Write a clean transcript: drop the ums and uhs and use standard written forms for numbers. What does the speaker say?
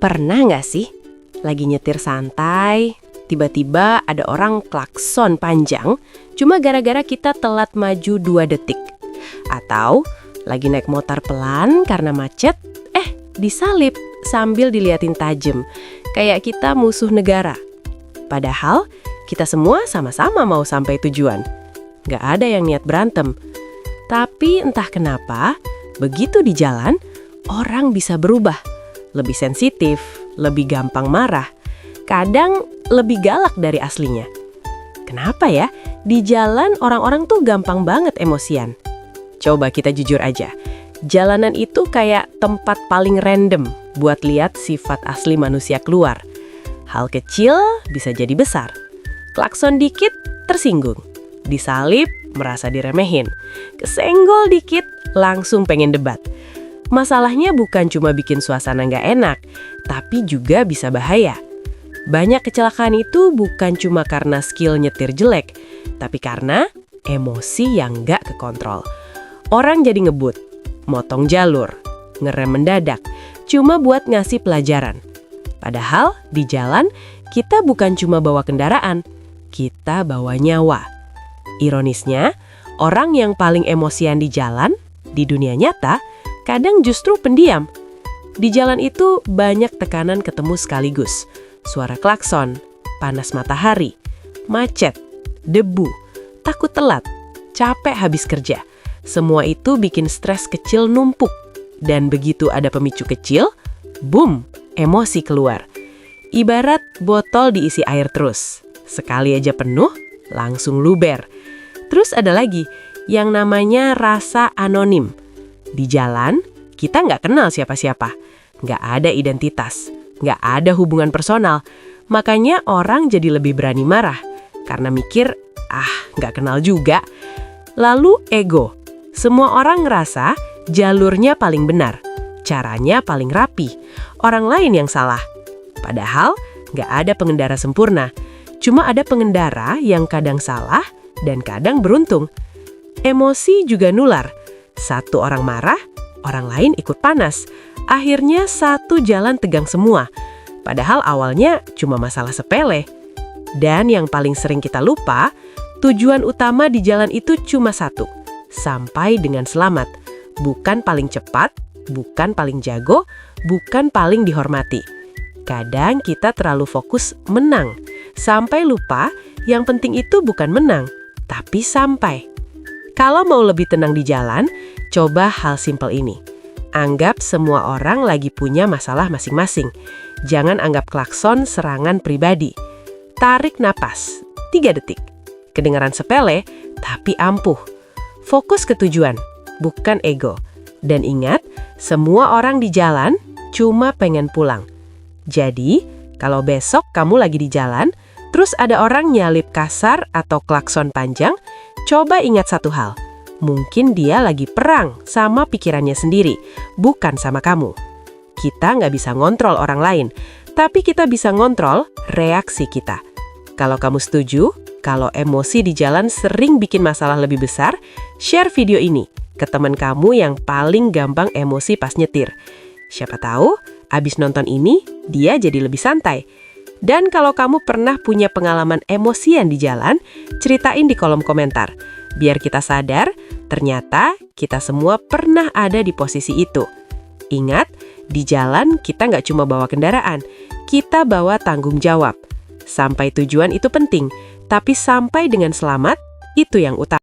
Pernah nggak sih, lagi nyetir santai, tiba-tiba ada orang klakson panjang cuma gara-gara kita telat maju 2 detik? Atau lagi naik motor pelan karena macet, disalip sambil diliatin tajam, kayak kita musuh negara. Padahal kita semua sama-sama mau sampai tujuan. Nggak ada yang niat berantem. Tapi entah kenapa, begitu di jalan, orang bisa berubah. Lebih sensitif, lebih gampang marah, kadang lebih galak dari aslinya. Kenapa ya? Di jalan orang-orang tuh gampang banget emosian. Coba kita jujur aja, jalanan itu kayak tempat paling random buat lihat sifat asli manusia keluar. Hal kecil bisa jadi besar. Klakson dikit, tersinggung. Disalip, merasa diremehin. Kesenggol dikit, langsung pengen debat. Masalahnya bukan cuma bikin suasana nggak enak, tapi juga bisa bahaya. Banyak kecelakaan itu bukan cuma karena skill nyetir jelek, tapi karena emosi yang nggak kekontrol. Orang jadi ngebut, motong jalur, ngerem mendadak, cuma buat ngasih pelajaran. Padahal di jalan kita bukan cuma bawa kendaraan, kita bawa nyawa. Ironisnya, orang yang paling emosian di jalan, di dunia nyata, kadang justru pendiam. Di jalan itu banyak tekanan ketemu sekaligus. Suara klakson, panas matahari, macet, debu, takut telat, capek habis kerja. Semua itu bikin stres kecil numpuk. Dan begitu ada pemicu kecil, boom, emosi keluar. Ibarat botol diisi air terus. Sekali aja penuh, langsung luber. Terus ada lagi yang namanya rasa anonim. Di jalan, kita nggak kenal siapa-siapa. Nggak ada identitas. Nggak ada hubungan personal. Makanya orang jadi lebih berani marah. Karena mikir, nggak kenal juga. Lalu ego. Semua orang ngerasa jalurnya paling benar. Caranya paling rapi. Orang lain yang salah. Padahal nggak ada pengendara sempurna. Cuma ada pengendara yang kadang salah dan kadang beruntung. Emosi juga nular. Satu orang marah, orang lain ikut panas. Akhirnya satu jalan tegang semua. Padahal awalnya cuma masalah sepele. Dan yang paling sering kita lupa, tujuan utama di jalan itu cuma satu. Sampai dengan selamat. Bukan paling cepat, bukan paling jago, bukan paling dihormati. Kadang kita terlalu fokus menang. Sampai lupa, yang penting itu bukan menang, tapi sampai. Kalau mau lebih tenang di jalan, coba hal simpel ini. Anggap semua orang lagi punya masalah masing-masing. Jangan anggap klakson serangan pribadi. Tarik napas, 3 detik. Kedengaran sepele, tapi ampuh. Fokus ke tujuan, bukan ego. Dan ingat, semua orang di jalan cuma pengen pulang. Jadi, kalau besok kamu lagi di jalan, terus ada orang nyalip kasar atau klakson panjang, coba ingat satu hal. Mungkin dia lagi perang sama pikirannya sendiri, bukan sama kamu. Kita nggak bisa ngontrol orang lain, tapi kita bisa ngontrol reaksi kita. Kalau kamu setuju, kalau emosi di jalan sering bikin masalah lebih besar, share video ini ke teman kamu yang paling gampang emosi pas nyetir. Siapa tahu, abis nonton ini, dia jadi lebih santai. Dan kalau kamu pernah punya pengalaman emosian di jalan, ceritain di kolom komentar. Biar kita sadar, ternyata kita semua pernah ada di posisi itu. Ingat, di jalan kita nggak cuma bawa kendaraan, kita bawa tanggung jawab. Sampai tujuan itu penting, tapi sampai dengan selamat, itu yang utama.